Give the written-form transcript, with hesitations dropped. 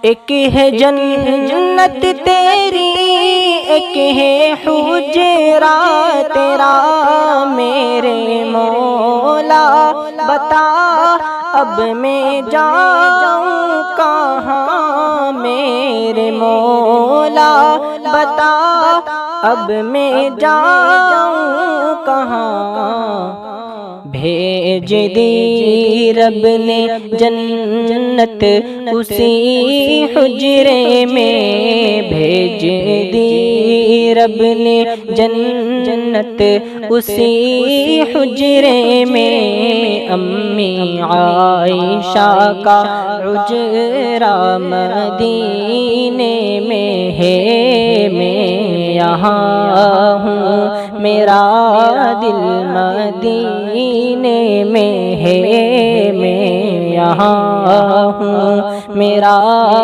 ایک ہے جنت تیری، ایک ہے حجرا تیرا میرے مولا، بتا اب میں جاؤں کہاں میرے مولا، بتا اب میں جاؤں کہاں۔ بھیج دی رب نے جنت اسی حجرے میں، بھیج دی رب نے جنت اسی حجرے میں، امی عائشہ کا حجرہ مدینے میں ہے، میں یہاں ہوں میرا دل مدینے میں ہے، میں یہاں ہوں میرا